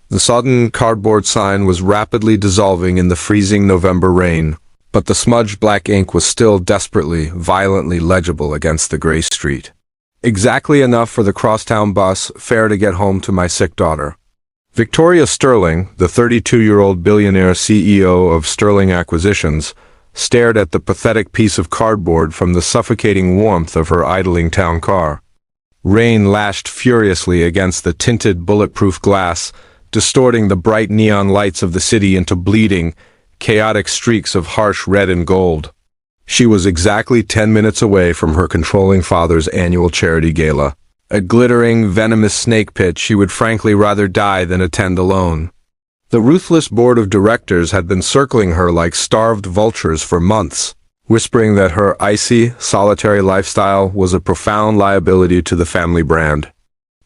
The sodden cardboard sign was rapidly dissolving in the freezing November rain, but the smudged black ink was still desperately, violently legible against the gray street. Exactly enough for the crosstown bus fare to get home to my sick daughter. Victoria Sterling, the 32-year-old billionaire CEO of Sterling Acquisitions, stared at the pathetic piece of cardboard from the suffocating warmth of her idling town car. Rain lashed furiously against the tinted bulletproof glass, distorting the bright neon lights of the city into bleeding, chaotic streaks of harsh red and gold. She was exactly 10 minutes away from her controlling father's annual charity gala, a glittering, venomous snake pit she would frankly rather die than attend alone. The ruthless board of directors had been circling her like starved vultures for months, whispering that her icy, solitary lifestyle was a profound liability to the family brand.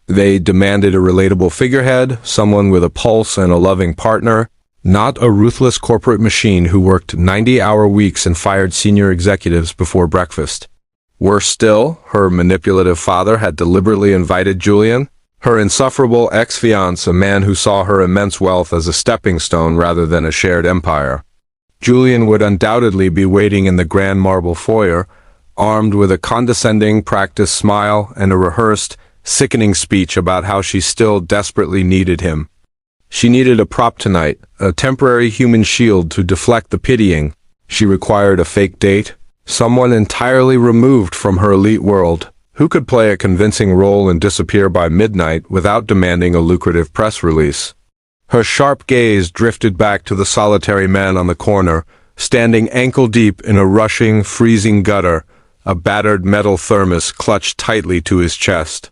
They demanded a relatable figurehead, someone with a pulse and a loving partner, not a ruthless corporate machine who worked 90-hour weeks and fired senior executives before breakfast. Worse still, her manipulative father had deliberately invited Julian, her insufferable ex-fiancé, a man who saw her immense wealth as a stepping stone rather than a shared empire. Julian would undoubtedly be waiting in the grand marble foyer, armed with a condescending, practiced smile and a rehearsed, sickening speech about how she still desperately needed him. She needed a prop tonight, a temporary human shield to deflect the pitying. She required a fake date, someone entirely removed from her elite world, who could play a convincing role and disappear by midnight without demanding a lucrative press release. Her sharp gaze drifted back to the solitary man on the corner, standing ankle-deep in a rushing, freezing gutter, a battered metal thermos clutched tightly to his chest.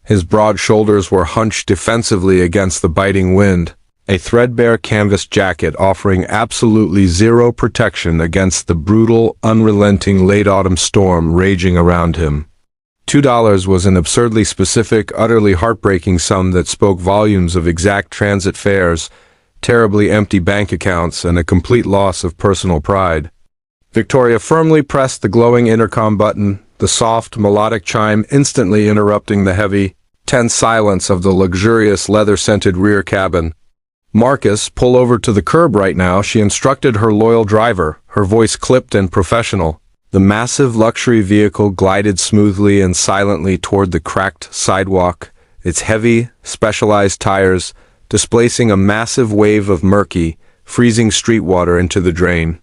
His broad shoulders were hunched defensively against the biting wind, a threadbare canvas jacket offering absolutely zero protection against the brutal, unrelenting late-autumn storm raging around him. $2 was an absurdly specific, utterly heartbreaking sum that spoke volumes of exact transit fares, terribly empty bank accounts, and a complete loss of personal pride. Victoria firmly pressed the glowing intercom button, the soft, melodic chime instantly interrupting the heavy, tense silence of the luxurious, leather-scented rear cabin. "Marcus, pull over to the curb right now," she instructed her loyal driver, her voice clipped and professional. The massive luxury vehicle glided smoothly and silently toward the cracked sidewalk, its heavy, specialized tires displacing a massive wave of murky, freezing street water into the drain.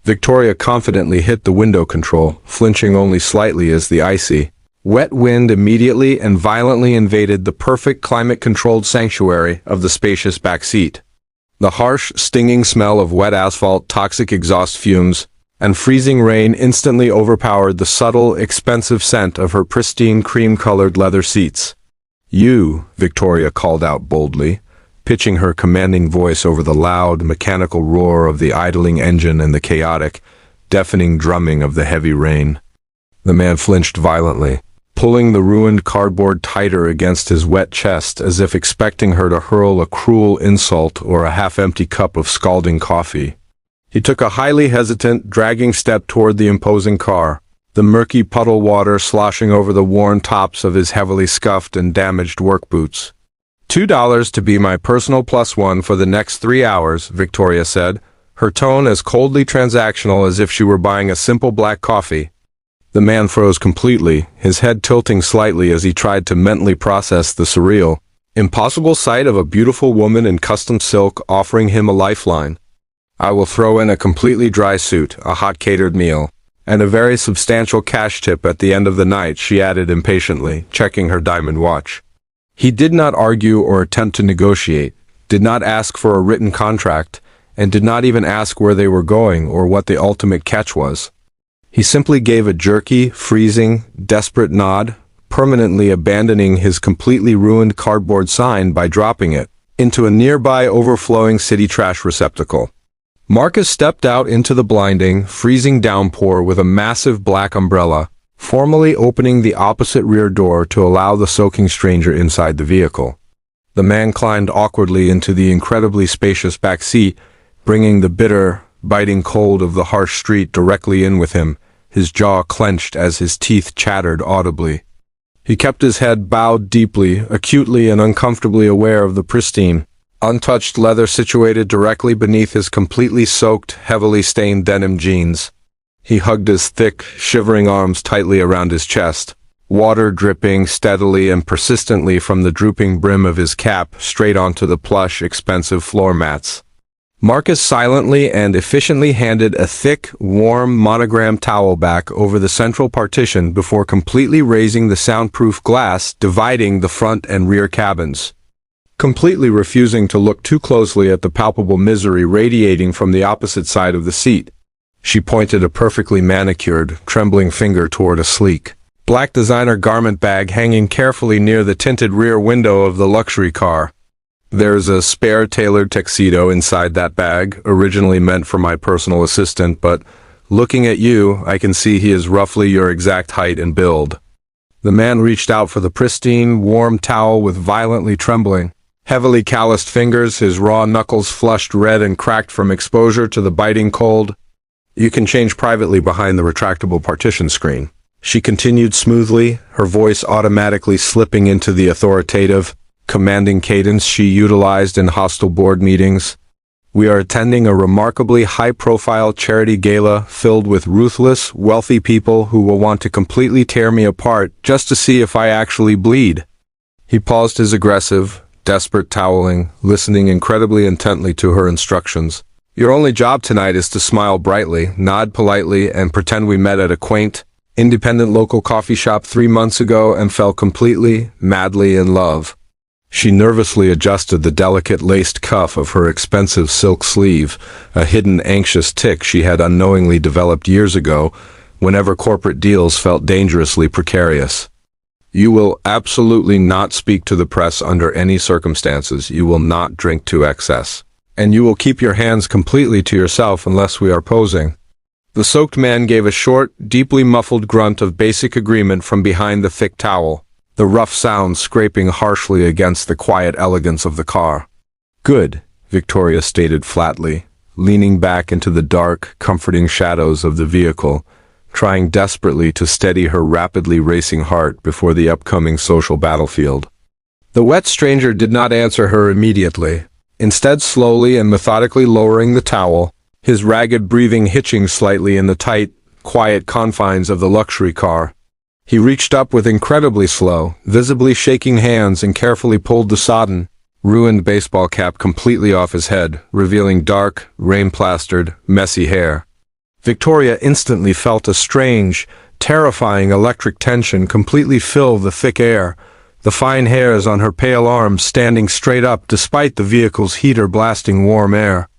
Victoria confidently hit the window control, flinching only slightly as the icy, wet wind immediately and violently invaded the perfect climate-controlled sanctuary of the spacious back seat. The harsh, stinging smell of wet asphalt, toxic exhaust fumes, and freezing rain instantly overpowered the subtle, expensive scent of her pristine, cream-colored leather seats. "You," Victoria called out boldly, pitching her commanding voice over the loud, mechanical roar of the idling engine and the chaotic, deafening drumming of the heavy rain. The man flinched violently, pulling the ruined cardboard tighter against his wet chest as if expecting her to hurl a cruel insult or a half-empty cup of scalding coffee. He took a highly hesitant, dragging step toward the imposing car, the murky puddle water sloshing over the worn tops of his heavily scuffed and damaged work boots. $2 to be my personal +1 for the next 3 hours, Victoria said, her tone as coldly transactional as if she were buying a simple black coffee. The man froze completely, his head tilting slightly as he tried to mentally process the surreal, impossible sight of a beautiful woman in custom silk offering him a lifeline. "I will throw in a completely dry suit, a hot catered meal, and a very substantial cash tip at the end of the night," she added impatiently, checking her diamond watch. He did not argue or attempt to negotiate, did not ask for a written contract, and did not even ask where they were going or what the ultimate catch was. He simply gave a jerky, freezing, desperate nod, permanently abandoning his completely ruined cardboard sign by dropping it into a nearby overflowing city trash receptacle. Marcus stepped out into the blinding, freezing downpour with a massive black umbrella, formally opening the opposite rear door to allow the soaking stranger inside the vehicle. The man climbed awkwardly into the incredibly spacious back seat, bringing the bitter, biting cold of the harsh street directly in with him, his jaw clenched as his teeth chattered audibly. He kept his head bowed deeply, acutely and uncomfortably aware of the pristine, untouched leather situated directly beneath his completely soaked, heavily stained denim jeans. He hugged his thick, shivering arms tightly around his chest, water dripping steadily and persistently from the drooping brim of his cap straight onto the plush, expensive floor mats. Marcus silently and efficiently handed a thick, warm, monogrammed towel back over the central partition before completely raising the soundproof glass dividing the front and rear cabins. Completely refusing to look too closely at the palpable misery radiating from the opposite side of the seat, she pointed a perfectly manicured, trembling finger toward a sleek, black designer garment bag hanging carefully near the tinted rear window of the luxury car. "There's a spare tailored tuxedo inside that bag, originally meant for my personal assistant, but looking at you, I can see he is roughly your exact height and build." The man reached out for the pristine, warm towel with violently trembling, heavily calloused fingers, his raw knuckles flushed red and cracked from exposure to the biting cold. "You can change privately behind the retractable partition screen," she continued smoothly, her voice automatically slipping into the authoritative, commanding cadence she utilized in hostile board meetings. "We are attending a remarkably high-profile charity gala filled with ruthless, wealthy people who will want to completely tear me apart just to see if I actually bleed." He paused his aggressive, desperate toweling, listening incredibly intently to her instructions. "Your only job tonight is to smile brightly, nod politely, and pretend we met at a quaint, independent local coffee shop 3 months ago and fell completely, madly in love." She nervously adjusted the delicate laced cuff of her expensive silk sleeve, a hidden anxious tic she had unknowingly developed years ago, whenever corporate deals felt dangerously precarious. "You will absolutely not speak to the press under any circumstances. You will not drink to excess. And you will keep your hands completely to yourself unless we are posing." The soaked man gave a short, deeply muffled grunt of basic agreement from behind the thick towel, the rough sound scraping harshly against the quiet elegance of the car. "Good," Victoria stated flatly, leaning back into the dark, comforting shadows of the vehicle, trying desperately to steady her rapidly racing heart before the upcoming social battlefield. The wet stranger did not answer her immediately, instead slowly and methodically lowering the towel, his ragged breathing hitching slightly in the tight, quiet confines of the luxury car. He reached up with incredibly slow, visibly shaking hands and carefully pulled the sodden, ruined baseball cap completely off his head, revealing dark, rain-plastered, messy hair. Victoria instantly felt a strange, terrifying electric tension completely fill the thick air, the fine hairs on her pale arms standing straight up despite the vehicle's heater blasting warm air.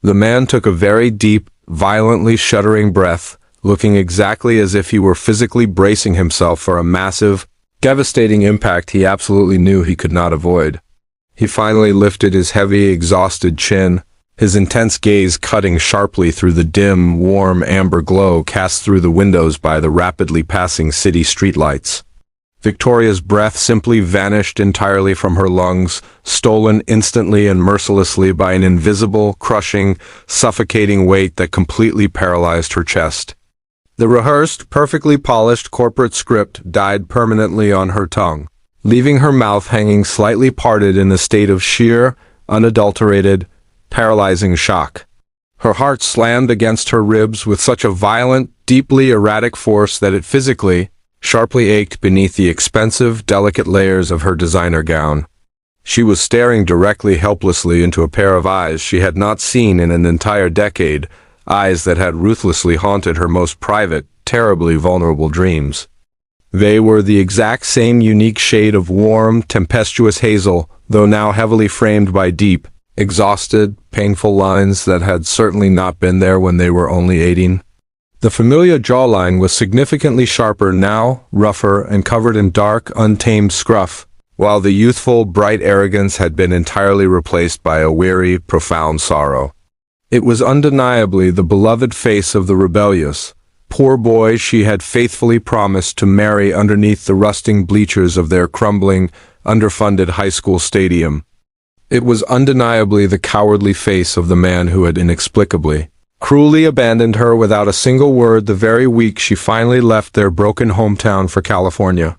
The man took a very deep, violently shuddering breath, looking exactly as if he were physically bracing himself for a massive, devastating impact he absolutely knew he could not avoid. He finally lifted his heavy, exhausted chin, his intense gaze cutting sharply through the dim, warm amber glow cast through the windows by the rapidly passing city streetlights. Victoria's breath simply vanished entirely from her lungs, stolen instantly and mercilessly by an invisible, crushing, suffocating weight that completely paralyzed her chest. The rehearsed, perfectly polished corporate script died permanently on her tongue, leaving her mouth hanging slightly parted in a state of sheer, unadulterated, paralyzing shock. Her heart slammed against her ribs with such a violent, deeply erratic force that it physically, sharply ached beneath the expensive, delicate layers of her designer gown. She was staring directly, helplessly into a pair of eyes she had not seen in an entire decade, eyes that had ruthlessly haunted her most private, terribly vulnerable dreams. They were the exact same unique shade of warm, tempestuous hazel, though now heavily framed by deep, exhausted, painful lines that had certainly not been there when they were only 18. The familiar jawline was significantly sharper now, rougher, and covered in dark, untamed scruff, while the youthful, bright arrogance had been entirely replaced by a weary, profound sorrow. It was undeniably the beloved face of the rebellious, poor boy she had faithfully promised to marry underneath the rusting bleachers of their crumbling, underfunded high school stadium. It was undeniably the cowardly face of the man who had inexplicably, cruelly abandoned her without a single word the very week she finally left their broken hometown for California.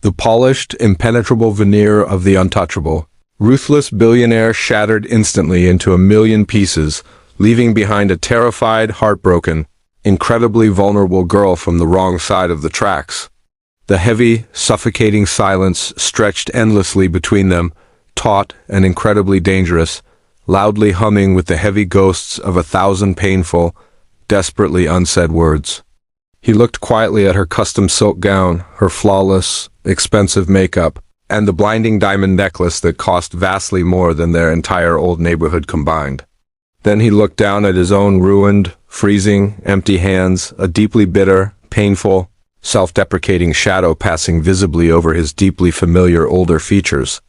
The polished, impenetrable veneer of the untouchable, Ruthless billionaire shattered instantly into a million pieces, leaving behind a terrified, heartbroken, incredibly vulnerable girl from the wrong side of the tracks. The heavy, suffocating silence stretched endlessly between them, taut and incredibly dangerous, loudly humming with the heavy ghosts of 1,000 painful, desperately unsaid words. He looked quietly at her custom silk gown, her flawless, expensive makeup, and the blinding diamond necklace that cost vastly more than their entire old neighborhood combined. Then he looked down at his own ruined, freezing, empty hands, a deeply bitter, painful, self-deprecating shadow passing visibly over his deeply familiar older features.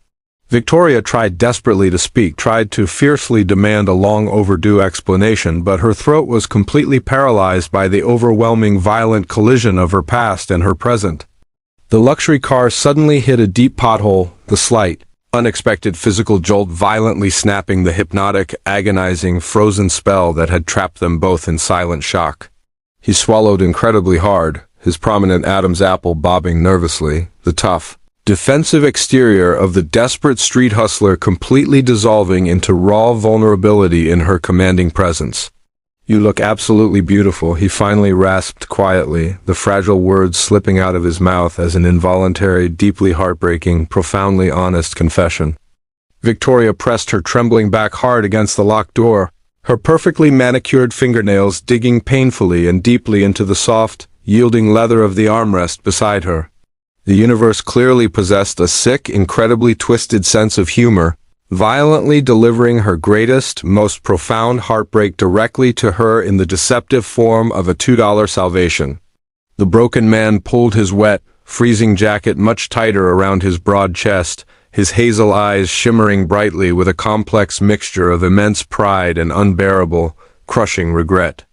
Victoria tried desperately to speak, tried to fiercely demand a long-overdue explanation, but her throat was completely paralyzed by the overwhelming violent collision of her past and her present. The luxury car suddenly hit a deep pothole, the slight, unexpected physical jolt violently snapping the hypnotic, agonizing, frozen spell that had trapped them both in silent shock. He swallowed incredibly hard, his prominent Adam's apple bobbing nervously, the tough, defensive exterior of the desperate street hustler completely dissolving into raw vulnerability in her commanding presence. "You look absolutely beautiful," he finally rasped quietly, the fragile words slipping out of his mouth as an involuntary, deeply heartbreaking, profoundly honest confession. Victoria pressed her trembling back hard against the locked door, her perfectly manicured fingernails digging painfully and deeply into the soft, yielding leather of the armrest beside her. The universe clearly possessed a sick, incredibly twisted sense of humor, violently delivering her greatest, most profound heartbreak directly to her in the deceptive form of a $2 salvation. The broken man pulled his wet, freezing jacket much tighter around his broad chest, his hazel eyes shimmering brightly with a complex mixture of immense pride and unbearable, crushing regret.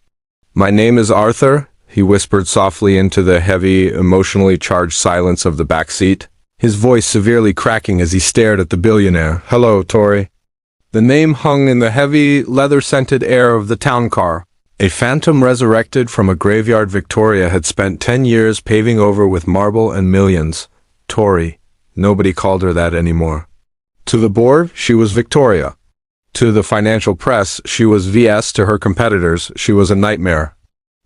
"My name is Arthur," he whispered softly into the heavy, emotionally charged silence of the back seat, his voice severely cracking as he stared at the billionaire. "Hello, Tori." The name hung in the heavy, leather-scented air of the town car. A phantom resurrected from a graveyard Victoria had spent 10 years paving over with marble and millions. Tori. Nobody called her that anymore. To the board, she was Victoria. To the financial press, she was VS. To her competitors, she was a nightmare.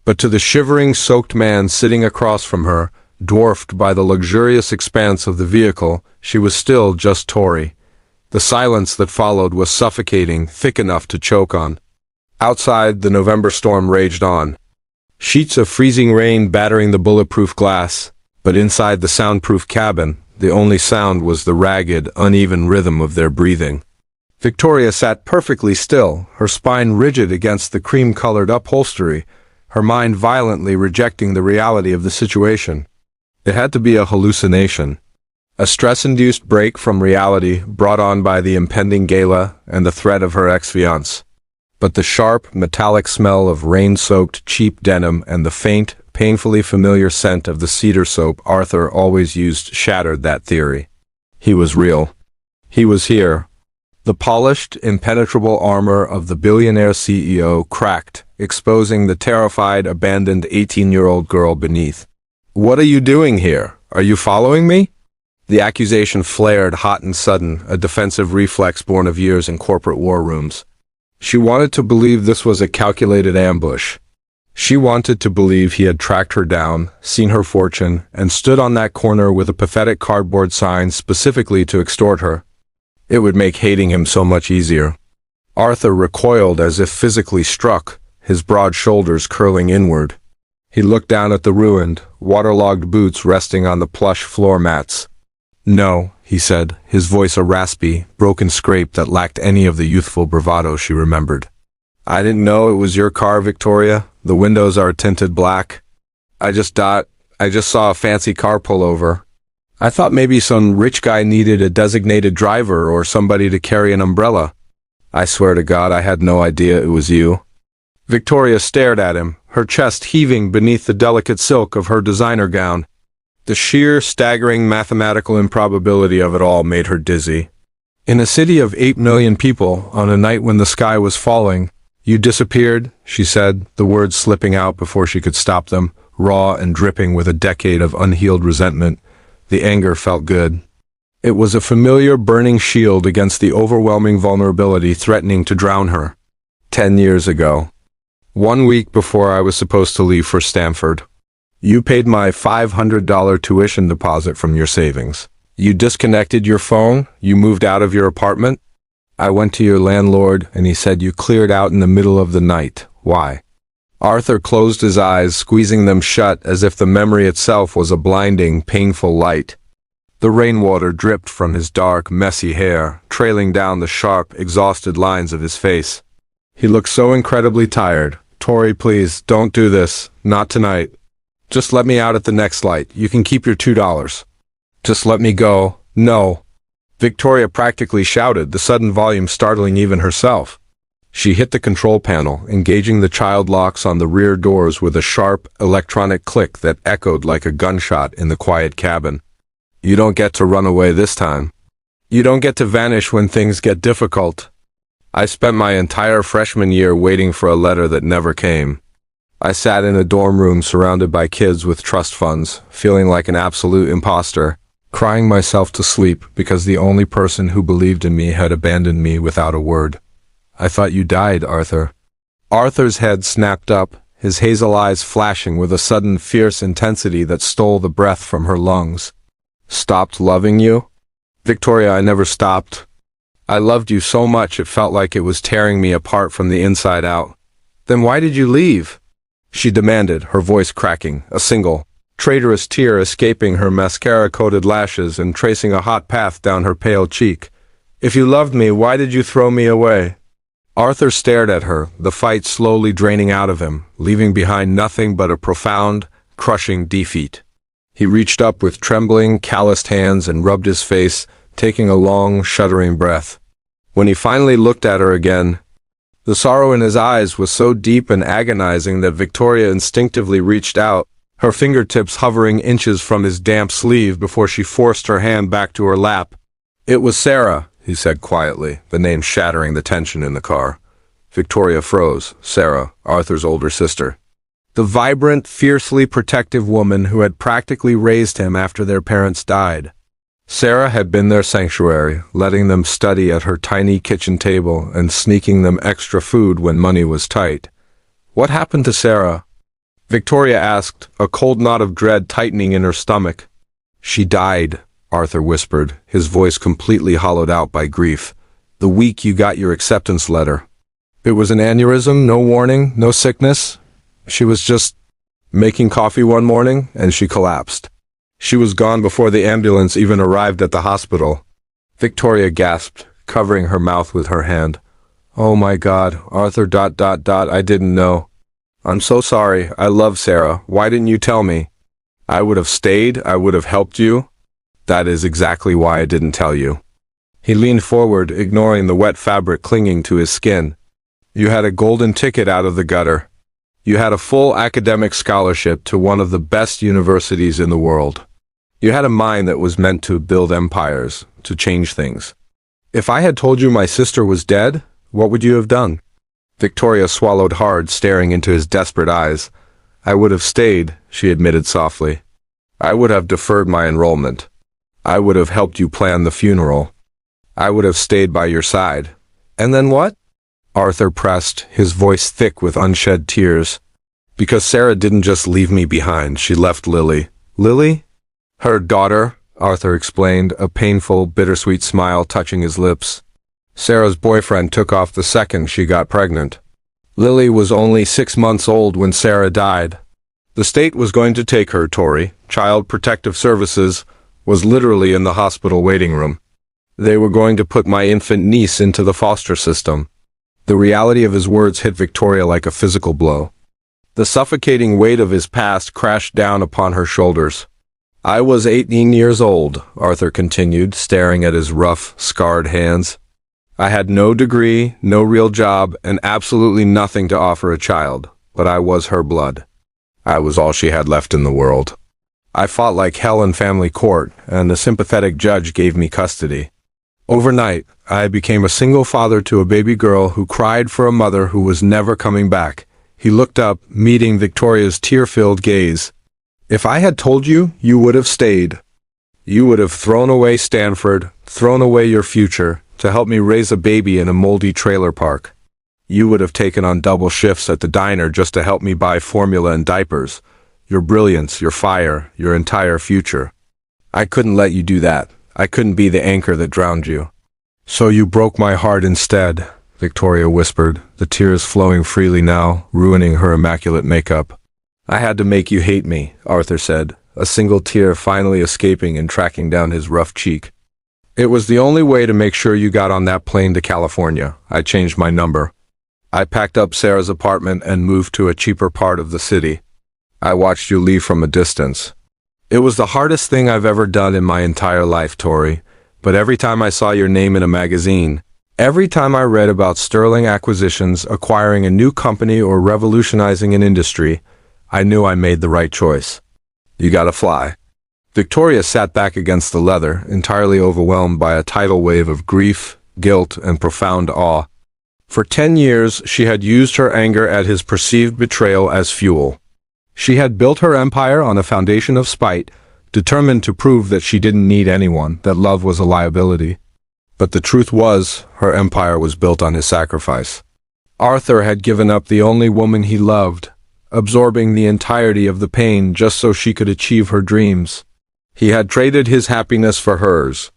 But to the shivering, soaked man sitting across from her, dwarfed by the luxurious expanse of the vehicle, she was still just Tori. The silence that followed was suffocating, thick enough to choke on. Outside, the November storm raged on. Sheets of freezing rain battering the bulletproof glass, but inside the soundproof cabin, the only sound was the ragged, uneven rhythm of their breathing. Victoria sat perfectly still, her spine rigid against the cream-colored upholstery, her mind violently rejecting the reality of the situation. It had to be a hallucination. A stress-induced break from reality brought on by the impending gala and the threat of her ex-fiancé. But the sharp, metallic smell of rain-soaked, cheap denim and the faint, painfully familiar scent of the cedar soap Arthur always used shattered that theory. He was real. He was here. The polished, impenetrable armor of the billionaire CEO cracked, exposing the terrified, abandoned 18-year-old girl beneath. "What are you doing here? Are you following me?" The accusation flared hot and sudden, a defensive reflex born of years in corporate war rooms. She wanted to believe this was a calculated ambush. She wanted to believe he had tracked her down, seen her fortune, and stood on that corner with a pathetic cardboard sign specifically to extort her. It would make hating him so much easier. Arthur recoiled as if physically struck, his broad shoulders curling inward. He looked down at the ruined, waterlogged boots resting on the plush floor mats. "No," he said, his voice a raspy, broken scrape that lacked any of the youthful bravado she remembered. "I didn't know it was your car, Victoria. The windows are tinted black. I just saw a fancy car pull over. I thought maybe some rich guy needed a designated driver or somebody to carry an umbrella. I swear to God I had no idea it was you." Victoria stared at him, her chest heaving beneath the delicate silk of her designer gown. The sheer, staggering mathematical improbability of it all made her dizzy. "In a city of 8 million people, on a night when the sky was falling, you disappeared," she said, the words slipping out before she could stop them, raw and dripping with a decade of unhealed resentment. The anger felt good. It was a familiar burning shield against the overwhelming vulnerability threatening to drown her. 10 years ago. 1 week before I was supposed to leave for Stanford. You paid my $500 tuition deposit from your savings. You disconnected your phone? You moved out of your apartment? I went to your landlord and he said you cleared out in the middle of the night. Why? Arthur closed his eyes, squeezing them shut as if the memory itself was a blinding, painful light. The rainwater dripped from his dark, messy hair, trailing down the sharp, exhausted lines of his face. He looked so incredibly tired. Tori, please, don't do this. Not tonight. Just let me out at the next light. You can keep your $2. Just let me go. No. Victoria practically shouted, the sudden volume startling even herself. She hit the control panel, engaging the child locks on the rear doors with a sharp, electronic click that echoed like a gunshot in the quiet cabin. You don't get to run away this time. You don't get to vanish when things get difficult. I spent my entire freshman year waiting for a letter that never came. I sat in a dorm room surrounded by kids with trust funds, feeling like an absolute imposter, crying myself to sleep because the only person who believed in me had abandoned me without a word. I thought you died, Arthur. Arthur's head snapped up, his hazel eyes flashing with a sudden fierce intensity that stole the breath from her lungs. Stopped loving you? Victoria, I never stopped. I loved you so much it felt like it was tearing me apart from the inside out. Then why did you leave? She demanded, her voice cracking, a single, traitorous tear escaping her mascara-coated lashes and tracing a hot path down her pale cheek. If you loved me, why did you throw me away? Arthur stared at her, the fight slowly draining out of him, leaving behind nothing but a profound, crushing defeat. He reached up with trembling, calloused hands and rubbed his face, taking a long, shuddering breath. When he finally looked at her again, the sorrow in his eyes was so deep and agonizing that Victoria instinctively reached out, her fingertips hovering inches from his damp sleeve before she forced her hand back to her lap. It was Sarah, he said quietly, the name shattering the tension in the car. Victoria froze. Sarah, Arthur's older sister. The vibrant, fiercely protective woman who had practically raised him after their parents died. Sarah had been their sanctuary, letting them study at her tiny kitchen table and sneaking them extra food when money was tight. What happened to Sarah? Victoria asked, a cold knot of dread tightening in her stomach. She died, Arthur whispered, his voice completely hollowed out by grief. The week you got your acceptance letter. It was an aneurysm, no warning, no sickness. She was just making coffee one morning, and she collapsed. She was gone before the ambulance even arrived at the hospital. Victoria gasped, covering her mouth with her hand. Oh my God, Arthur ... I didn't know. I'm so sorry. I love Sarah. Why didn't you tell me? I would have stayed. I would have helped you. That is exactly why I didn't tell you. He leaned forward, ignoring the wet fabric clinging to his skin. You had a golden ticket out of the gutter. You had a full academic scholarship to one of the best universities in the world. You had a mind that was meant to build empires, to change things. If I had told you my sister was dead, what would you have done? Victoria swallowed hard, staring into his desperate eyes. I would have stayed, she admitted softly. I would have deferred my enrollment. I would have helped you plan the funeral. I would have stayed by your side. And then what? Arthur pressed, his voice thick with unshed tears. Because Sarah didn't just leave me behind, she left Lily. Lily? Her daughter, Arthur explained, a painful, bittersweet smile touching his lips. Sarah's boyfriend took off the second she got pregnant. Lily was only 6 months old when Sarah died. The state was going to take her, Tori. Child Protective Services was literally in the hospital waiting room. They were going to put my infant niece into the foster system. The reality of his words hit Victoria like a physical blow. The suffocating weight of his past crashed down upon her shoulders. I was 18 years old, Arthur continued, staring at his rough, scarred hands. I had no degree, no real job, and absolutely nothing to offer a child, but I was her blood. I was all she had left in the world. I fought like hell in family court, and a sympathetic judge gave me custody. Overnight, I became a single father to a baby girl who cried for a mother who was never coming back. He looked up, meeting Victoria's tear-filled gaze. If I had told you, you would have stayed. You would have thrown away Stanford, thrown away your future, to help me raise a baby in a moldy trailer park. You would have taken on double shifts at the diner just to help me buy formula and diapers. Your brilliance, your fire, your entire future. I couldn't let you do that. I couldn't be the anchor that drowned you. So you broke my heart instead, Victoria whispered, the tears flowing freely now, ruining her immaculate makeup. I had to make you hate me, Arthur said, a single tear finally escaping and tracking down his rough cheek. It was the only way to make sure you got on that plane to California. I changed my number. I packed up Sarah's apartment and moved to a cheaper part of the city. I watched you leave from a distance. It was the hardest thing I've ever done in my entire life, Tori, but every time I saw your name in a magazine, every time I read about sterling acquisitions, acquiring a new company or revolutionizing an industry, I knew I made the right choice. You gotta fly. Victoria sat back against the leather, entirely overwhelmed by a tidal wave of grief, guilt, and profound awe. For 10 years, she had used her anger at his perceived betrayal as fuel. She had built her empire on a foundation of spite, determined to prove that she didn't need anyone, that love was a liability. But the truth was, her empire was built on his sacrifice. Arthur had given up the only woman he loved, absorbing the entirety of the pain just so she could achieve her dreams. He had traded his happiness for hers.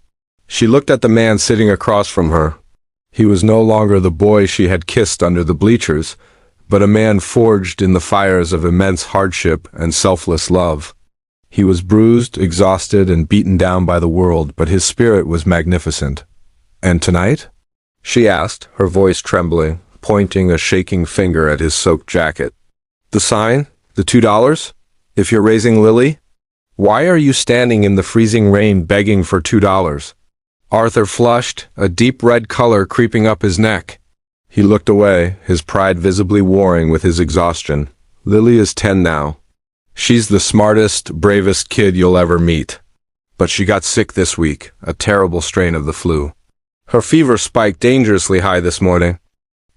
She looked at the man sitting across from her. He was no longer the boy she had kissed under the bleachers, but a man forged in the fires of immense hardship and selfless love. He was bruised, exhausted, and beaten down by the world, but his spirit was magnificent. And tonight? She asked, her voice trembling, pointing a shaking finger at his soaked jacket. The sign? The $2? If you're raising Lily? Why are you standing in the freezing rain begging for $2? Arthur flushed, a deep red color creeping up his neck. He looked away, his pride visibly warring with his exhaustion. Lily is 10 now. She's the smartest, bravest kid you'll ever meet. But she got sick this week, a terrible strain of the flu. Her fever spiked dangerously high this morning.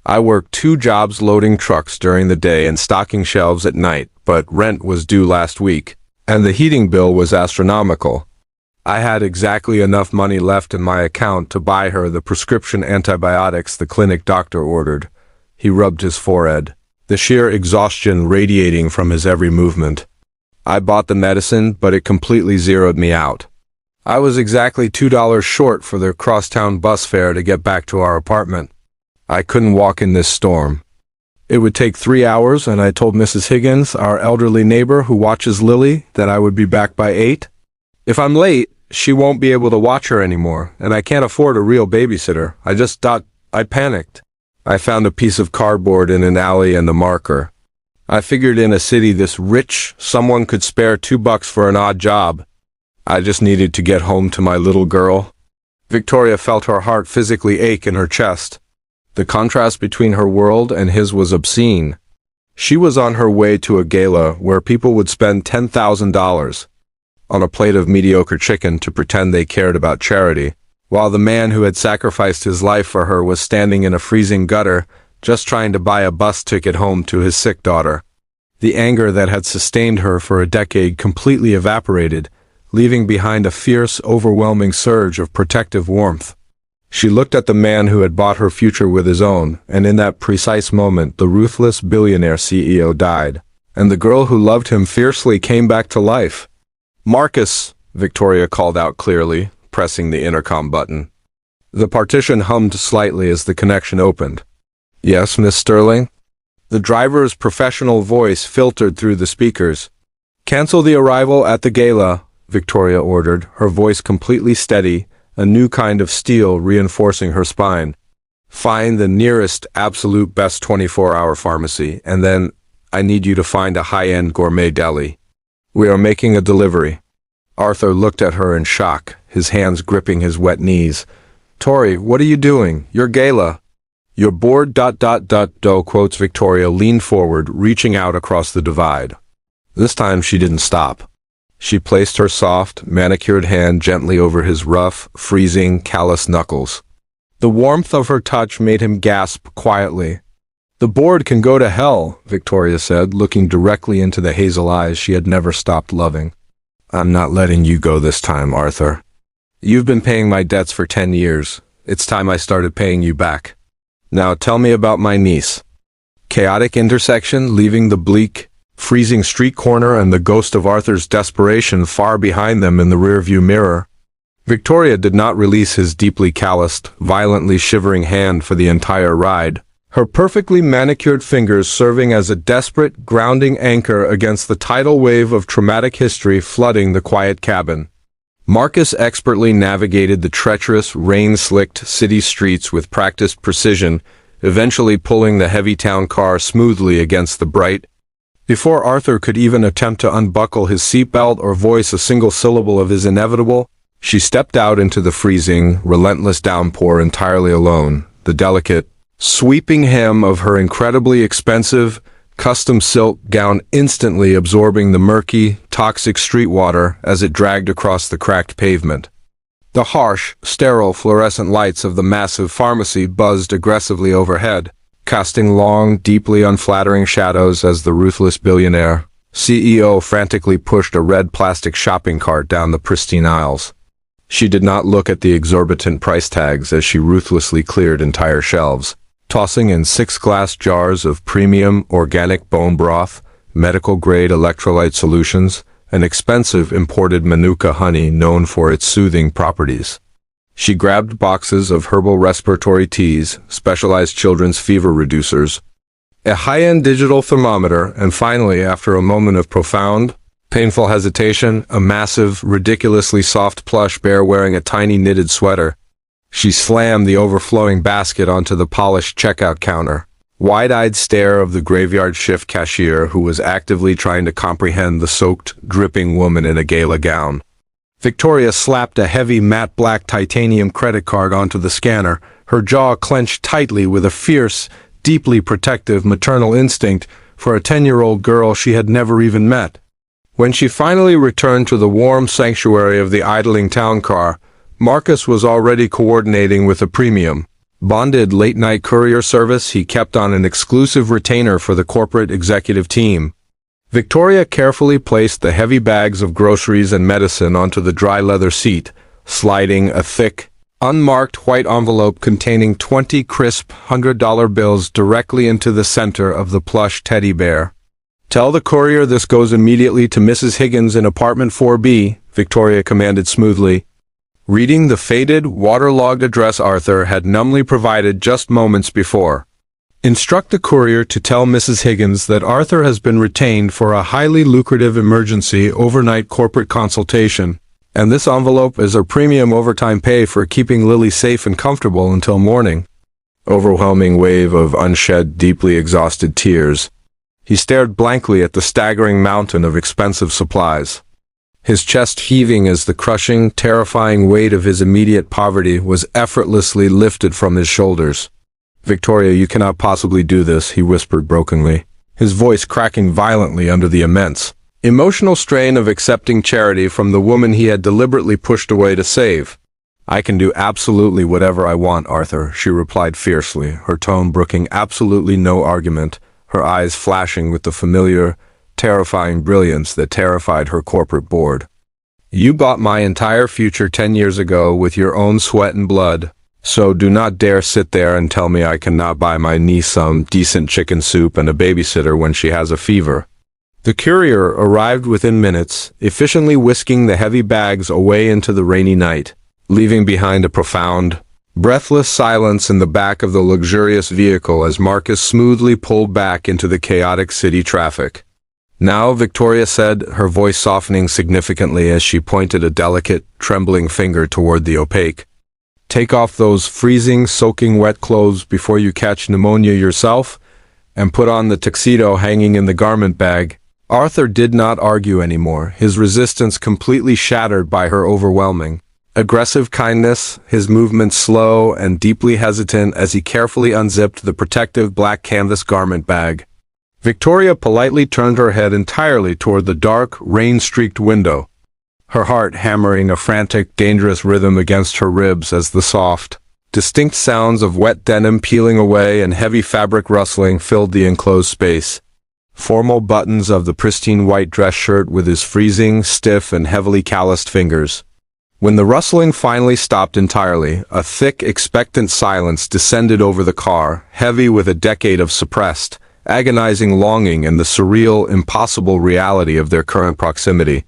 I worked 2 jobs loading trucks during the day and stocking shelves at night, but rent was due last week, and the heating bill was astronomical. I had exactly enough money left in my account to buy her the prescription antibiotics the clinic doctor ordered. He rubbed his forehead, the sheer exhaustion radiating from his every movement. I bought the medicine, but it completely zeroed me out. I was exactly $2 short for the crosstown bus fare to get back to our apartment. I couldn't walk in this storm. It would take 3 hours, and I told Mrs. Higgins, our elderly neighbor who watches Lily, that I would be back by 8. If I'm late, she won't be able to watch her anymore, and I can't afford a real babysitter. I panicked. I found a piece of cardboard in an alley and a marker. I figured in a city this rich, someone could spare $2 for an odd job. I just needed to get home to my little girl. Victoria felt her heart physically ache in her chest. The contrast between her world and his was obscene. She was on her way to a gala where people would spend $10,000 on a plate of mediocre chicken to pretend they cared about charity, while the man who had sacrificed his life for her was standing in a freezing gutter, just trying to buy a bus ticket home to his sick daughter. The anger that had sustained her for a decade completely evaporated, leaving behind a fierce, overwhelming surge of protective warmth. She looked at the man who had bought her future with his own, and in that precise moment the ruthless billionaire CEO died, and the girl who loved him fiercely came back to life. "Marcus," Victoria called out clearly, pressing the intercom button. The partition hummed slightly as the connection opened. "Yes, Miss Sterling?" The driver's professional voice filtered through the speakers. "Cancel the arrival at the gala," Victoria ordered, her voice completely steady, a new kind of steel reinforcing her spine. "Find the nearest absolute best 24-hour pharmacy, and then I need you to find a high-end gourmet deli. We are making a delivery." Arthur looked at her in shock, his hands gripping his wet knees. "Tori, what are you doing? Your gala." "You're bored, ... quotes Victoria leaned forward, reaching out across the divide. This time she didn't stop. She placed her soft, manicured hand gently over his rough, freezing, callous knuckles. The warmth of her touch made him gasp quietly. "The board can go to hell," Victoria said, looking directly into the hazel eyes she had never stopped loving. I'm not letting you go this time, Arthur. You've been paying my debts for 10 years. It's time I started paying you back. Now tell me about my niece. Chaotic intersection, leaving the bleak, freezing street corner and the ghost of Arthur's desperation far behind them in the rearview mirror. Victoria did not release his deeply calloused, violently shivering hand for the entire ride, her perfectly manicured fingers serving as a desperate, grounding anchor against the tidal wave of traumatic history flooding the quiet cabin. Marcus expertly navigated the treacherous, rain-slicked city streets with practiced precision, eventually pulling the heavy town car smoothly against the bright. Before Arthur could even attempt to unbuckle his seatbelt or voice a single syllable of his inevitable, she stepped out into the freezing, relentless downpour entirely alone, the delicate, sweeping hem of her incredibly expensive, custom silk gown instantly absorbing the murky, toxic street water as it dragged across the cracked pavement. The harsh, sterile fluorescent lights of the massive pharmacy buzzed aggressively overhead, casting long, deeply unflattering shadows as the ruthless billionaire CEO frantically pushed a red plastic shopping cart down the pristine aisles. She did not look at the exorbitant price tags as she ruthlessly cleared entire shelves, tossing in 6 glass jars of premium organic bone broth, medical-grade electrolyte solutions, and expensive imported Manuka honey known for its soothing properties. She grabbed boxes of herbal respiratory teas, specialized children's fever reducers, a high-end digital thermometer, and finally, after a moment of profound, painful hesitation, a massive, ridiculously soft plush bear wearing a tiny knitted sweater, she slammed the overflowing basket onto the polished checkout counter. Wide-eyed stare of the graveyard shift cashier who was actively trying to comprehend the soaked, dripping woman in a gala gown. Victoria slapped a heavy matte black titanium credit card onto the scanner, her jaw clenched tightly with a fierce, deeply protective maternal instinct for a 10-year-old girl she had never even met. When she finally returned to the warm sanctuary of the idling town car, Marcus was already coordinating with a premium, bonded late-night courier service he kept on an exclusive retainer for the corporate executive team. Victoria carefully placed the heavy bags of groceries and medicine onto the dry leather seat, sliding a thick, unmarked white envelope containing 20 crisp $100 bills directly into the center of the plush teddy bear. "Tell the courier this goes immediately to Mrs. Higgins in apartment 4B, Victoria commanded smoothly, reading the faded, waterlogged address Arthur had numbly provided just moments before. "Instruct the courier to tell Mrs. Higgins that Arthur has been retained for a highly lucrative emergency overnight corporate consultation, and this envelope is a premium overtime pay for keeping Lily safe and comfortable until morning." Overwhelming wave of unshed, deeply exhausted tears. He stared blankly at the staggering mountain of expensive supplies, his chest heaving as the crushing, terrifying weight of his immediate poverty was effortlessly lifted from his shoulders. "Victoria, you cannot possibly do this," he whispered brokenly, his voice cracking violently under the immense, emotional strain of accepting charity from the woman he had deliberately pushed away to save. "I can do absolutely whatever I want, Arthur," she replied fiercely, her tone brooking absolutely no argument, her eyes flashing with the familiar, terrifying brilliance that terrified her corporate board. "You bought my entire future 10 years ago with your own sweat and blood, so do not dare sit there and tell me I cannot buy my niece some decent chicken soup and a babysitter when she has a fever." The courier arrived within minutes, efficiently whisking the heavy bags away into the rainy night, leaving behind a profound, breathless silence in the back of the luxurious vehicle as Marcus smoothly pulled back into the chaotic city traffic. "Now," Victoria said, her voice softening significantly as she pointed a delicate, trembling finger toward the opaque. "Take off those freezing, soaking wet clothes before you catch pneumonia yourself, and put on the tuxedo hanging in the garment bag." Arthur did not argue anymore, his resistance completely shattered by her overwhelming, aggressive kindness, his movements slow and deeply hesitant as he carefully unzipped the protective black canvas garment bag. Victoria politely turned her head entirely toward the dark, rain-streaked window, her heart hammering a frantic, dangerous rhythm against her ribs as the soft, distinct sounds of wet denim peeling away and heavy fabric rustling filled the enclosed space. formal buttons of the pristine white dress shirt with his freezing, stiff, and heavily calloused fingers. When the rustling finally stopped entirely, a thick, expectant silence descended over the car, heavy with a decade of suppressed, agonizing longing and the surreal, impossible reality of their current proximity.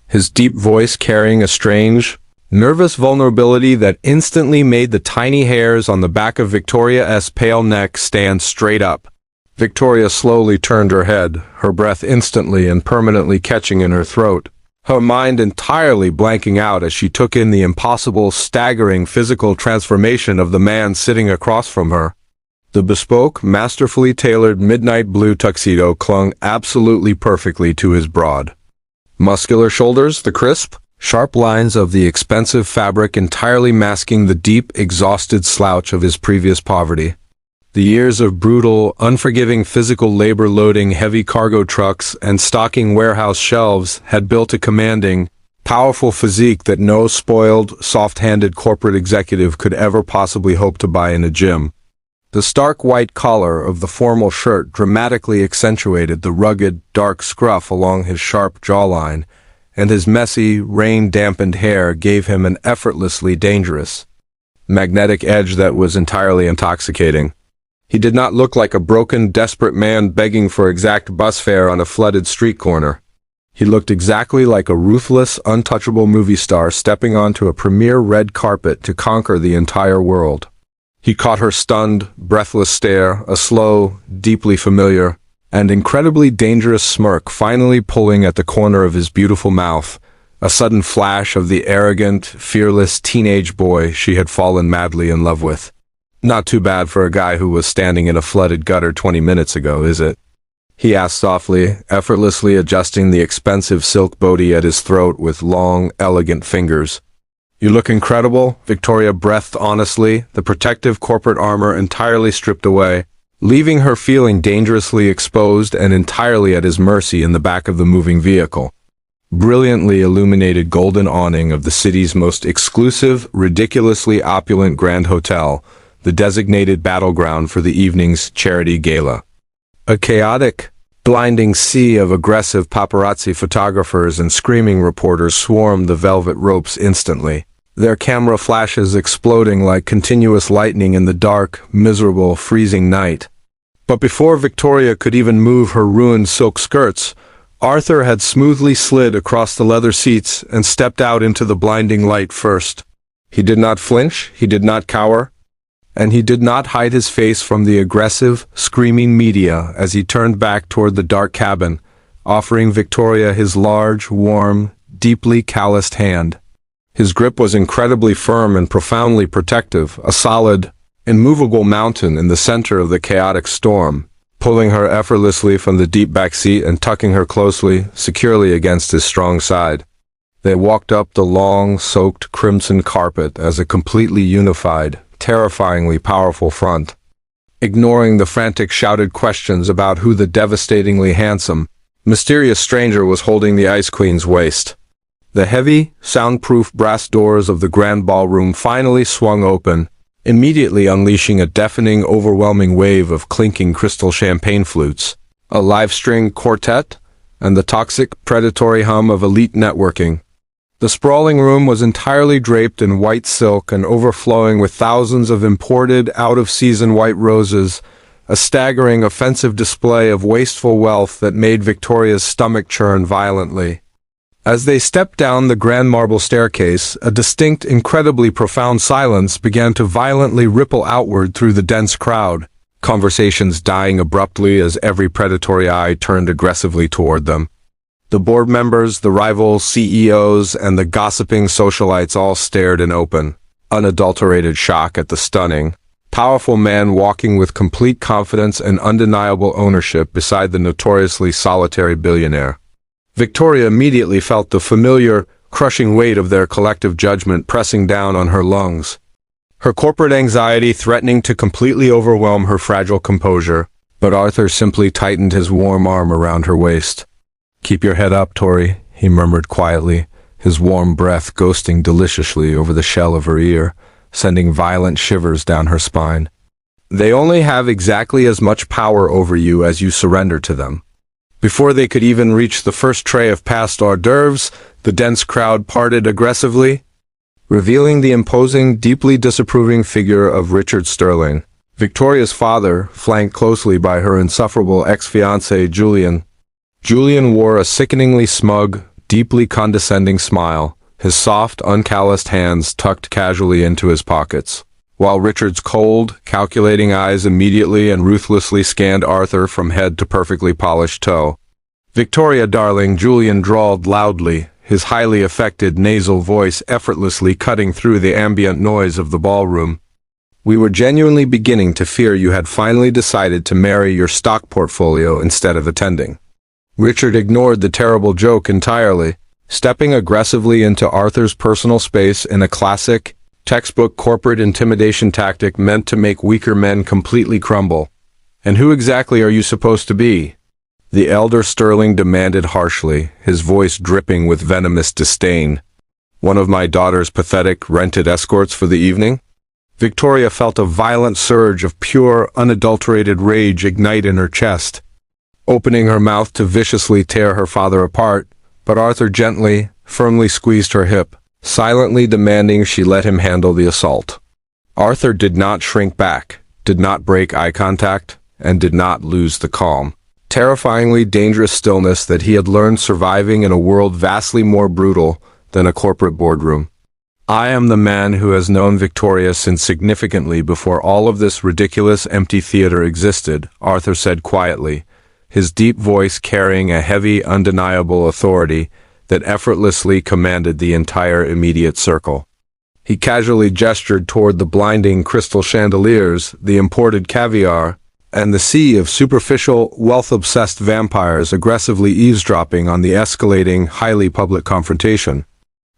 His deep voice carrying a strange, nervous vulnerability that instantly made the tiny hairs on the back of Victoria's pale neck stand straight up. Victoria slowly turned her head, her breath instantly and permanently catching in her throat, her mind entirely blanking out as she took in the impossible, staggering physical transformation of the man sitting across from her. The bespoke, masterfully tailored midnight blue tuxedo clung absolutely perfectly to his broad, muscular shoulders, the crisp, sharp lines of the expensive fabric entirely masking the deep, exhausted slouch of his previous poverty. The years of brutal, unforgiving physical labor loading heavy cargo trucks and stocking warehouse shelves had built a commanding, powerful physique that no spoiled, soft-handed corporate executive could ever possibly hope to buy in a gym. The stark white collar of the formal shirt dramatically accentuated the rugged, dark scruff along his sharp jawline, and his messy, rain-dampened hair gave him an effortlessly dangerous, magnetic edge that was entirely intoxicating. He did not look like a broken, desperate man begging for exact bus fare on a flooded street corner. He looked exactly like a ruthless, untouchable movie star stepping onto a premier red carpet to conquer the entire world. He caught her stunned, breathless stare, a slow, deeply familiar, and incredibly dangerous smirk finally pulling at the corner of his beautiful mouth, a sudden flash of the arrogant, fearless teenage boy she had fallen madly in love with. Not too bad for a guy who was standing in a flooded gutter 20 minutes ago, is it? He asked softly, effortlessly adjusting the expensive silk bootie at his throat with long, elegant fingers. You look incredible, Victoria breathed honestly, the protective corporate armor entirely stripped away, leaving her feeling dangerously exposed and entirely at his mercy in the back of the moving vehicle. Brilliantly illuminated golden awning of the city's most exclusive, ridiculously opulent Grand Hotel, the designated battleground for the evening's charity gala. A chaotic, blinding sea of aggressive paparazzi photographers and screaming reporters swarmed the velvet ropes instantly, their camera flashes exploding like continuous lightning in the dark, miserable, freezing night. But before Victoria could even move her ruined silk skirts, Arthur had smoothly slid across the leather seats and stepped out into the blinding light first. He did not flinch, he did not cower, and he did not hide his face from the aggressive, screaming media as he turned back toward the dark cabin, offering Victoria his large, warm, deeply calloused hand. His grip was incredibly firm and profoundly protective, a solid, immovable mountain in the center of the chaotic storm, pulling her effortlessly from the deep back seat and tucking her closely, securely against his strong side. They walked up the long, soaked crimson carpet as a completely unified, terrifyingly powerful front, ignoring the frantic shouted questions about who the devastatingly handsome, mysterious stranger was holding the Ice Queen's waist. The heavy, soundproof brass doors of the grand ballroom finally swung open, immediately unleashing a deafening, overwhelming wave of clinking crystal champagne flutes, a live-string quartet, and the toxic, predatory hum of elite networking. The sprawling room was entirely draped in white silk and overflowing with thousands of imported, out-of-season white roses, a staggering, offensive display of wasteful wealth that made Victoria's stomach churn violently. As they stepped down the grand marble staircase, a distinct, incredibly profound silence began to violently ripple outward through the dense crowd, conversations dying abruptly as every predatory eye turned aggressively toward them. The board members, the rival CEOs, and the gossiping socialites all stared in open, unadulterated shock at the stunning, powerful man walking with complete confidence and undeniable ownership beside the notoriously solitary billionaire. Victoria immediately felt the familiar, crushing weight of their collective judgment pressing down on her lungs, her corporate anxiety threatening to completely overwhelm her fragile composure, but Arthur simply tightened his warm arm around her waist. "Keep your head up, Tori," he murmured quietly, his warm breath ghosting deliciously over the shell of her ear, sending violent shivers down her spine. "They only have exactly as much power over you as you surrender to them. Before they could even reach the first tray of past hors d'oeuvres, the dense crowd parted aggressively, revealing the imposing, deeply disapproving figure of Richard Sterling, Victoria's father, flanked closely by her insufferable ex-fiancé Julian. Julian wore a sickeningly smug, deeply condescending smile, his soft, uncalloused hands tucked casually into his pockets, while Richard's cold, calculating eyes immediately and ruthlessly scanned Arthur from head to perfectly polished toe. "Victoria, darling," Julian drawled loudly, his highly affected nasal voice effortlessly cutting through the ambient noise of the ballroom. "We were genuinely beginning to fear you had finally decided to marry your stock portfolio instead of attending." Richard ignored the terrible joke entirely, stepping aggressively into Arthur's personal space in a classic, textbook corporate intimidation tactic meant to make weaker men completely crumble. "And who exactly are you supposed to be?" the elder Sterling demanded harshly, his voice dripping with venomous disdain. "One of my daughter's pathetic, rented escorts for the evening?" Victoria felt a violent surge of pure, unadulterated rage ignite in her chest, opening her mouth to viciously tear her father apart, but Arthur gently, firmly squeezed her hip, silently demanding she let him handle the assault. Arthur did not shrink back, did not break eye contact, and did not lose the calm, terrifyingly dangerous stillness that he had learned surviving in a world vastly more brutal than a corporate boardroom. "I am the man who has known Victoria since significantly before all of this ridiculous empty theater existed," Arthur said quietly, his deep voice carrying a heavy, undeniable authority that effortlessly commanded the entire immediate circle. He casually gestured toward the blinding crystal chandeliers, the imported caviar, and the sea of superficial, wealth-obsessed vampires aggressively eavesdropping on the escalating, highly public confrontation.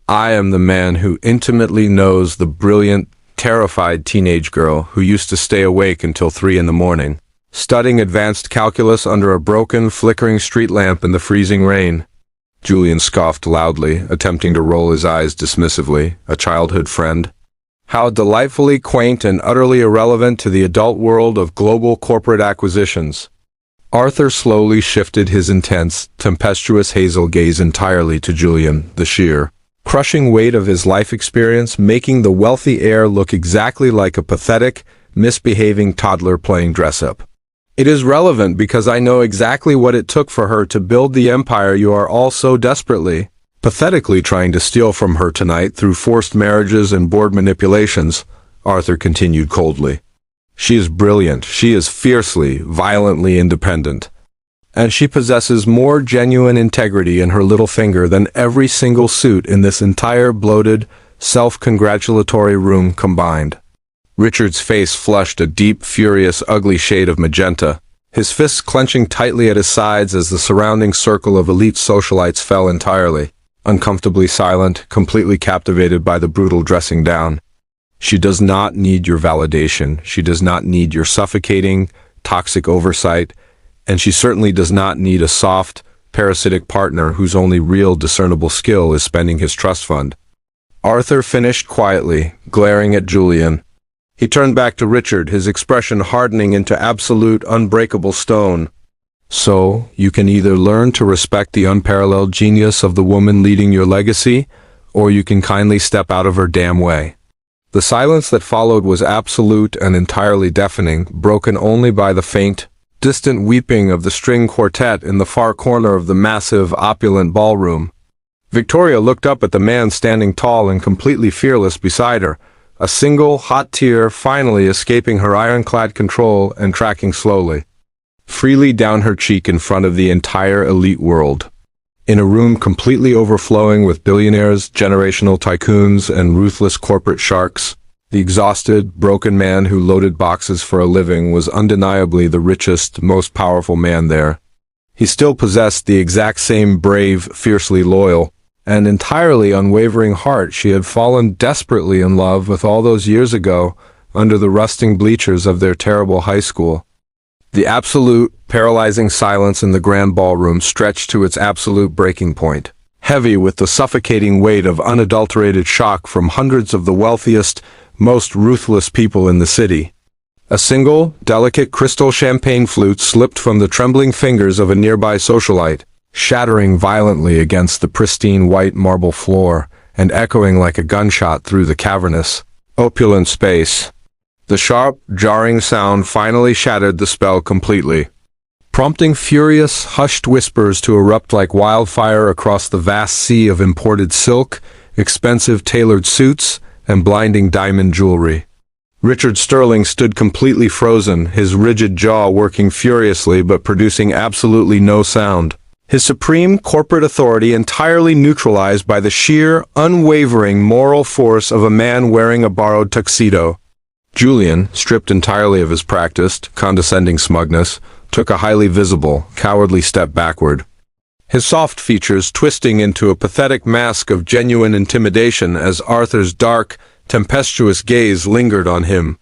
"I am the man who intimately knows the brilliant, terrified teenage girl who used to stay awake until 3 in the morning, studying advanced calculus under a broken, flickering street lamp in the freezing rain." Julian scoffed loudly, attempting to roll his eyes dismissively. A childhood friend? How delightfully quaint and utterly irrelevant to the adult world of global corporate acquisitions. Arthur slowly shifted his intense, tempestuous hazel gaze entirely to Julian, the sheer, crushing weight of his life experience making the wealthy heir look exactly like a pathetic, misbehaving toddler playing dress-up. "It is relevant because I know exactly what it took for her to build the empire you are all so desperately, pathetically trying to steal from her tonight through forced marriages and board manipulations," Arthur continued coldly. "She is brilliant, she is fiercely, violently independent, and she possesses more genuine integrity in her little finger than every single suit in this entire bloated, self-congratulatory room combined." Richard's face flushed a deep, furious, ugly shade of magenta, his fists clenching tightly at his sides as the surrounding circle of elite socialites fell entirely, uncomfortably silent, completely captivated by the brutal dressing down. "She does not need your validation, she does not need your suffocating, toxic oversight, and she certainly does not need a soft, parasitic partner whose only real discernible skill is spending his trust fund." Arthur finished quietly, glaring at Julian. He turned back to Richard, his expression hardening into absolute, unbreakable stone. "So, you can either learn to respect the unparalleled genius of the woman leading your legacy, or you can kindly step out of her damn way." The silence that followed was absolute and entirely deafening, broken only by the faint, distant weeping of the string quartet in the far corner of the massive, opulent ballroom. Victoria looked up at the man standing tall and completely fearless beside her, a single, hot tear finally escaping her ironclad control and tracking slowly, freely down her cheek in front of the entire elite world. In a room completely overflowing with billionaires, generational tycoons, and ruthless corporate sharks, the exhausted, broken man who loaded boxes for a living was undeniably the richest, most powerful man there. He still possessed the exact same brave, fiercely loyal, and entirely unwavering heart she had fallen desperately in love with all those years ago under the rusting bleachers of their terrible high school. The absolute, paralyzing silence in the grand ballroom stretched to its absolute breaking point, heavy with the suffocating weight of unadulterated shock from hundreds of the wealthiest, most ruthless people in the city. A single, delicate crystal champagne flute slipped from the trembling fingers of a nearby socialite, shattering violently against the pristine white marble floor and echoing like a gunshot through the cavernous, opulent space. The sharp, jarring sound finally shattered the spell completely, prompting furious, hushed whispers to erupt like wildfire across the vast sea of imported silk, expensive tailored suits, and blinding diamond jewelry. Richard Sterling stood completely frozen, his rigid jaw working furiously but producing absolutely no sound. His supreme corporate authority entirely neutralized by the sheer, unwavering moral force of a man wearing a borrowed tuxedo. Julian, stripped entirely of his practiced, condescending smugness, took a highly visible, cowardly step backward, his soft features twisting into a pathetic mask of genuine intimidation as Arthur's dark, tempestuous gaze lingered on him.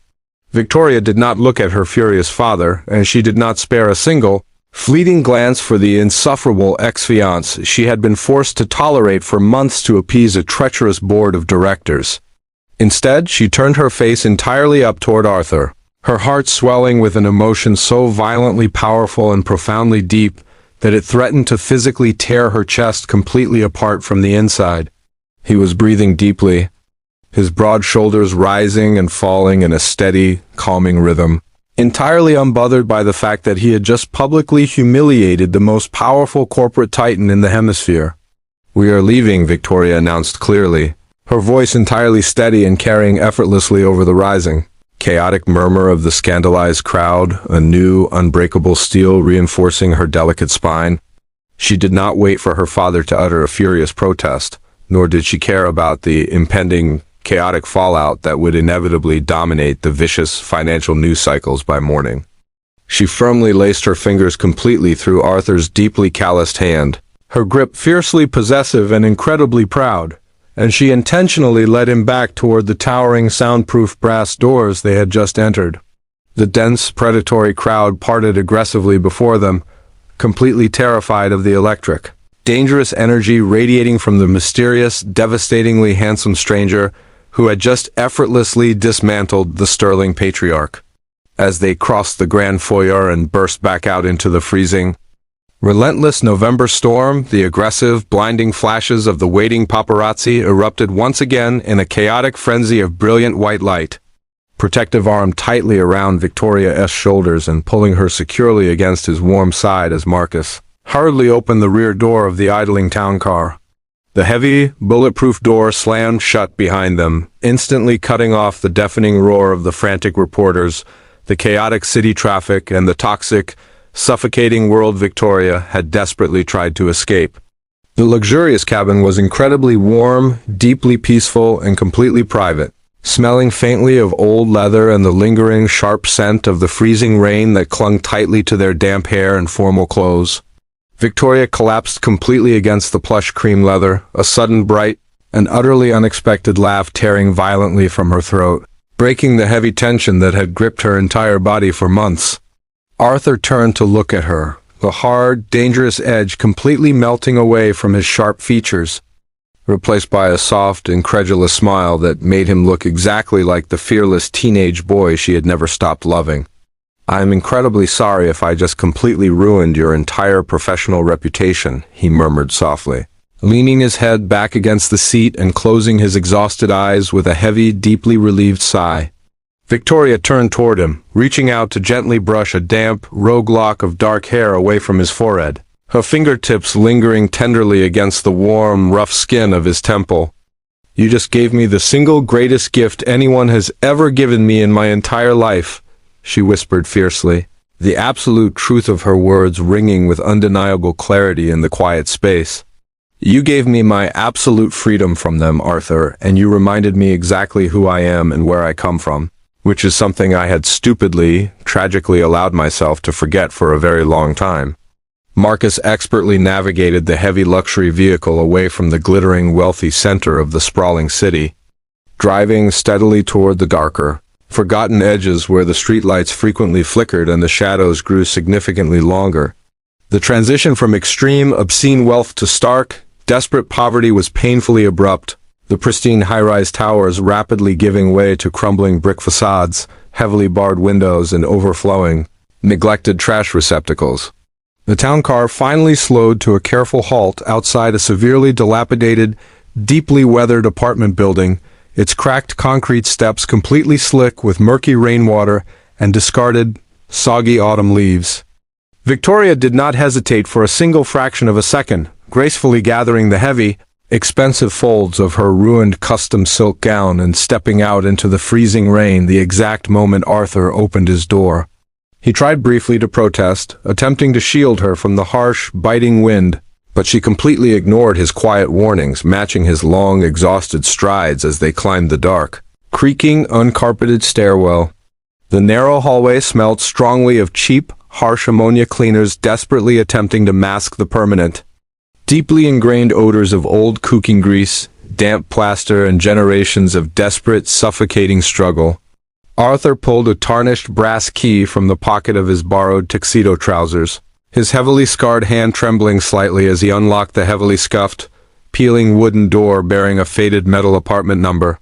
Victoria did not look at her furious father, and she did not spare a single, fleeting glance for the insufferable ex-fiancé she had been forced to tolerate for months to appease a treacherous board of directors. Instead, she turned her face entirely up toward Arthur, her heart swelling with an emotion so violently powerful and profoundly deep that it threatened to physically tear her chest completely apart from the inside. He was breathing deeply, his broad shoulders rising and falling in a steady, calming rhythm, entirely unbothered by the fact that he had just publicly humiliated the most powerful corporate titan in the hemisphere. "We are leaving," Victoria announced clearly, her voice entirely steady and carrying effortlessly over the rising, chaotic murmur of the scandalized crowd, a new, unbreakable steel reinforcing her delicate spine. She did not wait for her father to utter a furious protest, nor did she care about the impending chaotic fallout that would inevitably dominate the vicious financial news cycles by morning. She firmly laced her fingers completely through Arthur's deeply calloused hand, her grip fiercely possessive and incredibly proud, and she intentionally led him back toward the towering soundproof brass doors they had just entered. The dense, predatory crowd parted aggressively before them, completely terrified of the electric, dangerous energy radiating from the mysterious, devastatingly handsome stranger who had just effortlessly dismantled the Sterling patriarch. As they crossed the grand foyer and burst back out into the freezing, relentless November storm, the aggressive, blinding flashes of the waiting paparazzi erupted once again in a chaotic frenzy of brilliant white light. Protective arm tightly around Victoria's shoulders and pulling her securely against his warm side as Marcus hurriedly opened the rear door of the idling town car. The heavy, bulletproof door slammed shut behind them, instantly cutting off the deafening roar of the frantic reporters, the chaotic city traffic, and the toxic, suffocating world Victoria had desperately tried to escape. The luxurious cabin was incredibly warm, deeply peaceful, and completely private, smelling faintly of old leather and the lingering, sharp scent of the freezing rain that clung tightly to their damp hair and formal clothes. Victoria collapsed completely against the plush cream leather, a sudden bright and utterly unexpected laugh tearing violently from her throat, breaking the heavy tension that had gripped her entire body for months. Arthur turned to look at her, the hard, dangerous edge completely melting away from his sharp features, replaced by a soft, incredulous smile that made him look exactly like the fearless teenage boy she had never stopped loving. "I'm incredibly sorry if I just completely ruined your entire professional reputation," he murmured softly, leaning his head back against the seat and closing his exhausted eyes with a heavy, deeply relieved sigh. Victoria turned toward him, reaching out to gently brush a damp, rogue lock of dark hair away from his forehead, her fingertips lingering tenderly against the warm, rough skin of his temple. "You just gave me the single greatest gift anyone has ever given me in my entire life," she whispered fiercely, the absolute truth of her words ringing with undeniable clarity in the quiet space. "You gave me my absolute freedom from them, Arthur, and you reminded me exactly who I am and where I come from, which is something I had stupidly, tragically allowed myself to forget for a very long time." Marcus expertly navigated the heavy luxury vehicle away from the glittering, wealthy center of the sprawling city, driving steadily toward the darker, forgotten edges where the streetlights frequently flickered and the shadows grew significantly longer. The transition from extreme, obscene wealth to stark, desperate poverty was painfully abrupt, the pristine high-rise towers rapidly giving way to crumbling brick facades, heavily barred windows, and overflowing, neglected trash receptacles. The town car finally slowed to a careful halt outside a severely dilapidated, deeply weathered apartment building, its cracked concrete steps completely slick with murky rainwater and discarded, soggy autumn leaves. Victoria did not hesitate for a single fraction of a second, gracefully gathering the heavy, expensive folds of her ruined custom silk gown and stepping out into the freezing rain the exact moment Arthur opened his door. He tried briefly to protest, attempting to shield her from the harsh, biting wind, but she completely ignored his quiet warnings, matching his long, exhausted strides as they climbed the dark, creaking, uncarpeted stairwell. The narrow hallway smelled strongly of cheap, harsh ammonia cleaners desperately attempting to mask the permanent, deeply ingrained odors of old cooking grease, damp plaster, and generations of desperate, suffocating struggle. Arthur pulled a tarnished brass key from the pocket of his borrowed tuxedo trousers, his heavily scarred hand trembling slightly as he unlocked the heavily scuffed, peeling wooden door bearing a faded metal apartment number.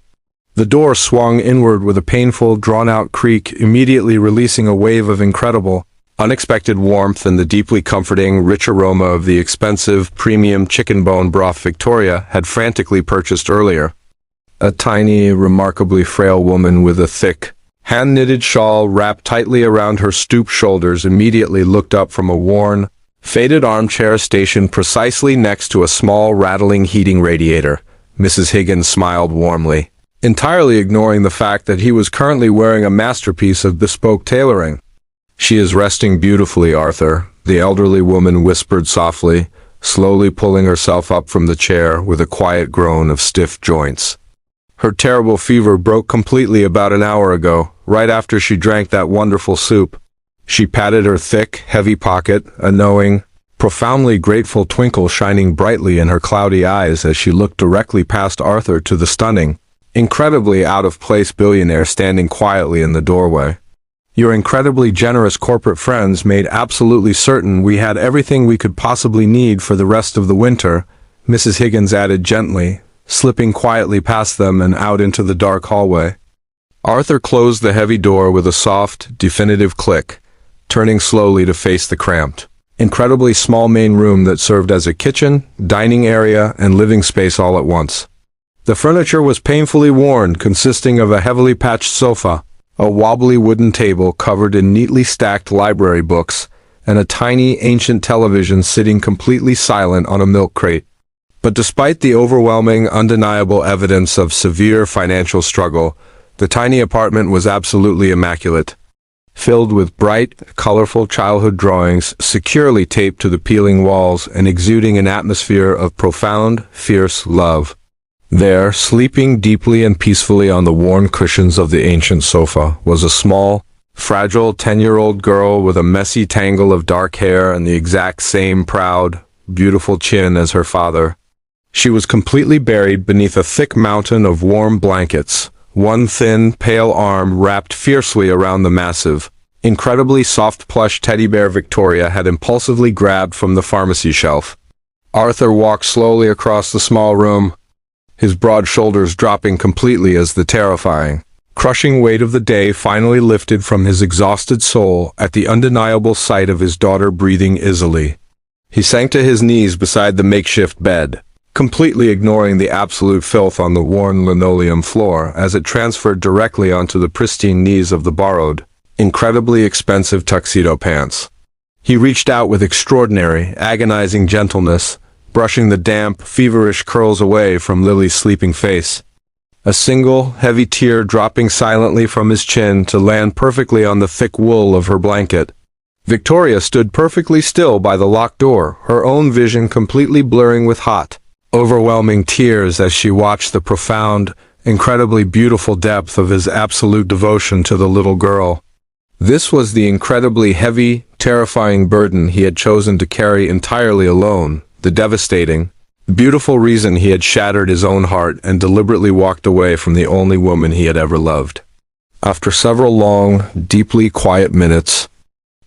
The door swung inward with a painful, drawn-out creak, immediately releasing a wave of incredible, unexpected warmth and the deeply comforting, rich aroma of the expensive, premium chicken bone broth Victoria had frantically purchased earlier. A tiny, remarkably frail woman with a thick, hand-knitted shawl wrapped tightly around her stooped shoulders immediately looked up from a worn, faded armchair stationed precisely next to a small, rattling heating radiator. Mrs. Higgins smiled warmly, entirely ignoring the fact that he was currently wearing a masterpiece of bespoke tailoring. "She is resting beautifully, Arthur," the elderly woman whispered softly, slowly pulling herself up from the chair with a quiet groan of stiff joints. "Her terrible fever broke completely about an hour ago, right after she drank that wonderful soup." She patted her thick, heavy pocket, a knowing, profoundly grateful twinkle shining brightly in her cloudy eyes as she looked directly past Arthur to the stunning, incredibly out-of-place billionaire standing quietly in the doorway. "Your incredibly generous corporate friends made absolutely certain we had everything we could possibly need for the rest of the winter," Mrs. Higgins added gently, slipping quietly past them and out into the dark hallway. Arthur closed the heavy door with a soft, definitive click, turning slowly to face the cramped, incredibly small main room that served as a kitchen, dining area, and living space all at once. The furniture was painfully worn, consisting of a heavily patched sofa, a wobbly wooden table covered in neatly stacked library books, and a tiny, ancient television sitting completely silent on a milk crate. But despite the overwhelming, undeniable evidence of severe financial struggle, the tiny apartment was absolutely immaculate, filled with bright, colorful childhood drawings securely taped to the peeling walls and exuding an atmosphere of profound, fierce love. There, sleeping deeply and peacefully on the worn cushions of the ancient sofa, was a small, fragile 10-year-old girl with a messy tangle of dark hair and the exact same proud, beautiful chin as her father. She was completely buried beneath a thick mountain of warm blankets, one thin, pale arm wrapped fiercely around the massive, incredibly soft plush teddy bear Victoria had impulsively grabbed from the pharmacy shelf. Arthur walked slowly across the small room, his broad shoulders dropping completely as the terrifying, crushing weight of the day finally lifted from his exhausted soul at the undeniable sight of his daughter breathing easily. He sank to his knees beside the makeshift bed, completely ignoring the absolute filth on the worn linoleum floor as it transferred directly onto the pristine knees of the borrowed, incredibly expensive tuxedo pants. He reached out with extraordinary, agonizing gentleness, brushing the damp, feverish curls away from Lily's sleeping face. A single, heavy tear dropping silently from his chin to land perfectly on the thick wool of her blanket. Victoria stood perfectly still by the locked door, her own vision completely blurring with hot, overwhelming tears as she watched the profound, incredibly beautiful depth of his absolute devotion to the little girl. This was the incredibly heavy, terrifying burden he had chosen to carry entirely alone, the devastating, beautiful reason he had shattered his own heart and deliberately walked away from the only woman he had ever loved. After several long, deeply quiet minutes,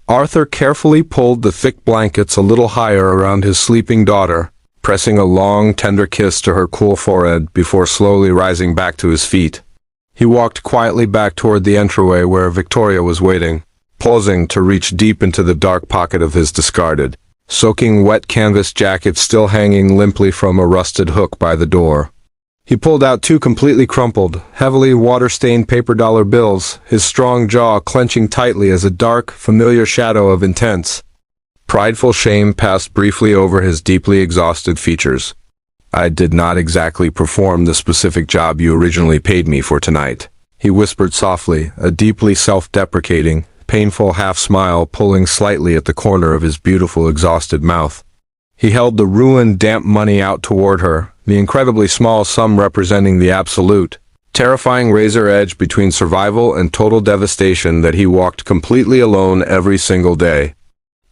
Arthur carefully pulled the thick blankets a little higher around his sleeping daughter, pressing a long, tender kiss to her cool forehead before slowly rising back to his feet. He walked quietly back toward the entryway where Victoria was waiting, pausing to reach deep into the dark pocket of his discarded, soaking wet canvas jacket still hanging limply from a rusted hook by the door. He pulled out two completely crumpled, heavily water-stained paper dollar bills, his strong jaw clenching tightly as a dark, familiar shadow of intense, prideful shame passed briefly over his deeply exhausted features. "I did not exactly perform the specific job you originally paid me for tonight," he whispered softly, a deeply self-deprecating, painful half-smile pulling slightly at the corner of his beautiful, exhausted mouth. He held the ruined, damp money out toward her, the incredibly small sum representing the absolute, terrifying razor edge between survival and total devastation that he walked completely alone every single day.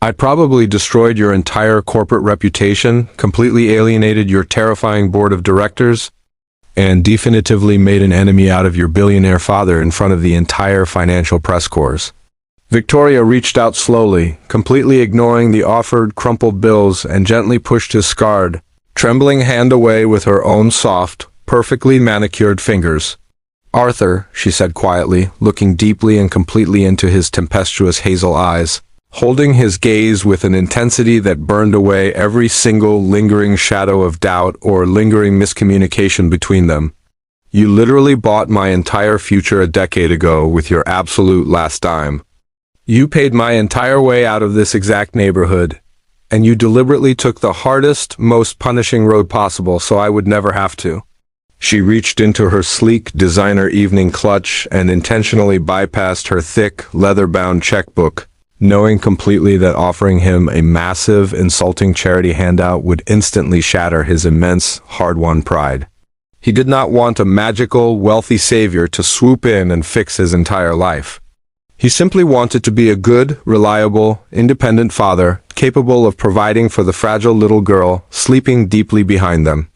"I probably destroyed your entire corporate reputation, completely alienated your terrifying board of directors, and definitively made an enemy out of your billionaire father in front of the entire financial press corps." Victoria reached out slowly, completely ignoring the offered crumpled bills, and gently pushed his scarred, trembling hand away with her own soft, perfectly manicured fingers. "Arthur," she said quietly, looking deeply and completely into his tempestuous hazel eyes, holding his gaze with an intensity that burned away every single lingering shadow of doubt or lingering miscommunication between them. "You literally bought my entire future a decade ago with your absolute last dime. You paid my entire way out of this exact neighborhood, and you deliberately took the hardest, most punishing road possible so I would never have to." She reached into her sleek designer evening clutch and intentionally bypassed her thick, leather-bound checkbook, knowing completely that offering him a massive, insulting charity handout would instantly shatter his immense, hard-won pride. He did not want a magical, wealthy savior to swoop in and fix his entire life. He simply wanted to be a good, reliable, independent father, capable of providing for the fragile little girl sleeping deeply behind them.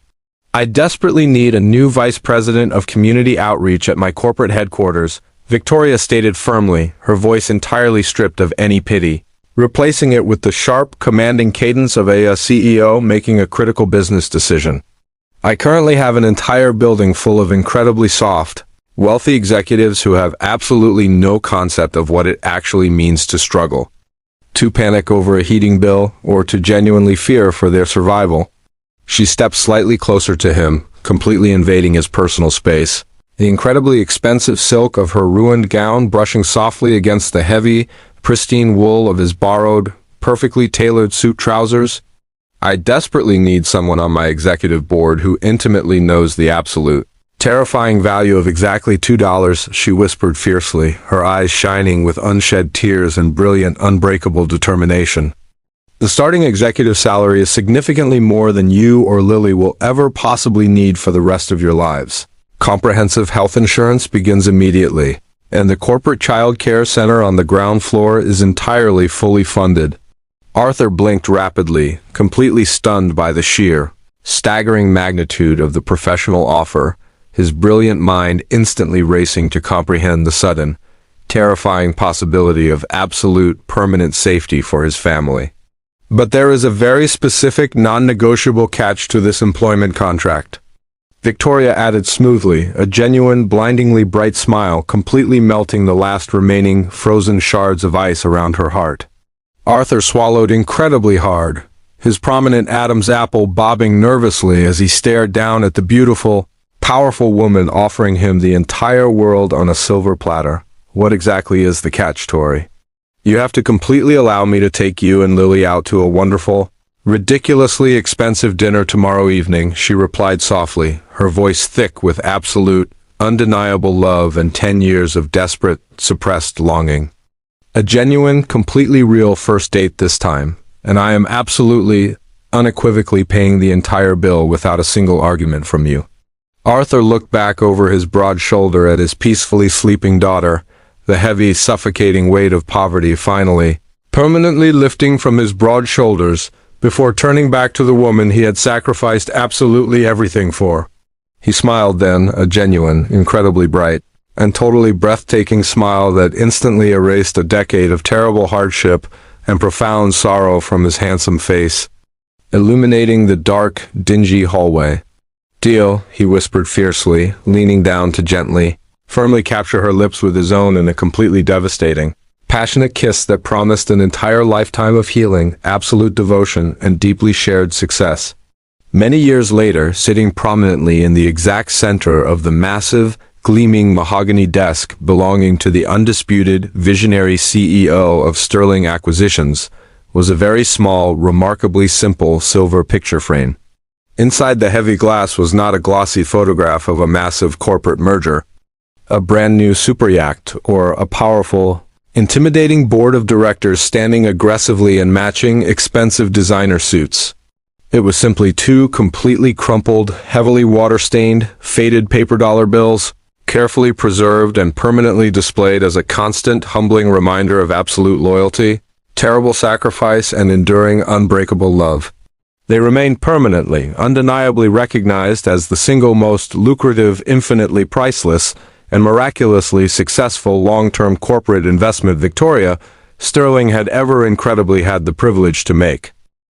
"I desperately need a new vice president of community outreach at my corporate headquarters," Victoria stated firmly, her voice entirely stripped of any pity, replacing it with the sharp, commanding cadence of a CEO making a critical business decision. "I currently have an entire building full of incredibly soft, wealthy executives who have absolutely no concept of what it actually means to struggle, to panic over a heating bill, or to genuinely fear for their survival." She stepped slightly closer to him, completely invading his personal space, the incredibly expensive silk of her ruined gown brushing softly against the heavy, pristine wool of his borrowed, perfectly tailored suit trousers. "I desperately need someone on my executive board who intimately knows the absolute, terrifying value of exactly $2, she whispered fiercely, her eyes shining with unshed tears and brilliant, unbreakable determination. "The starting executive salary is significantly more than you or Lily will ever possibly need for the rest of your lives. Comprehensive health insurance begins immediately, and the corporate child care center on the ground floor is entirely fully funded." Arthur blinked rapidly, completely stunned by the sheer, staggering magnitude of the professional offer, his brilliant mind instantly racing to comprehend the sudden, terrifying possibility of absolute, permanent safety for his family. "But there is a very specific, non-negotiable catch to this employment contract," Victoria added smoothly, a genuine, blindingly bright smile completely melting the last remaining, frozen shards of ice around her heart. Arthur swallowed incredibly hard, his prominent Adam's apple bobbing nervously as he stared down at the beautiful, powerful woman offering him the entire world on a silver platter. "What exactly is the catch, Tori?" "You have to completely allow me to take you and Lily out to a wonderful, ridiculously expensive dinner tomorrow evening," she replied softly, her voice thick with absolute, undeniable love and 10 years of desperate, suppressed longing. "A genuine, completely real first date this time, and I am absolutely, unequivocally paying the entire bill without a single argument from you." Arthur looked back over his broad shoulder at his peacefully sleeping daughter, the heavy, suffocating weight of poverty finally, permanently lifting from his broad shoulders, before turning back to the woman he had sacrificed absolutely everything for. He smiled then, a genuine, incredibly bright, and totally breathtaking smile that instantly erased a decade of terrible hardship and profound sorrow from his handsome face. illuminating the dark, dingy hallway. "Deal," he whispered fiercely, leaning down to gently, firmly capture her lips with his own in a completely devastating, passionate kiss that promised an entire lifetime of healing, absolute devotion, and deeply shared success. Many years later, sitting prominently in the exact center of the massive, gleaming mahogany desk belonging to the undisputed, visionary CEO of Sterling Acquisitions, was a very small, remarkably simple silver picture frame. Inside the heavy glass was not a glossy photograph of a massive corporate merger, a brand new super yacht, or a powerful, intimidating board of directors standing aggressively in matching, expensive designer suits. It was simply two completely crumpled, heavily water-stained, faded paper dollar bills, carefully preserved and permanently displayed as a constant, humbling reminder of absolute loyalty, terrible sacrifice, and enduring, unbreakable love. They remained permanently, undeniably recognized as the single most lucrative, infinitely priceless, and miraculously successful long-term corporate investment Victoria Sterling had ever incredibly had the privilege to make.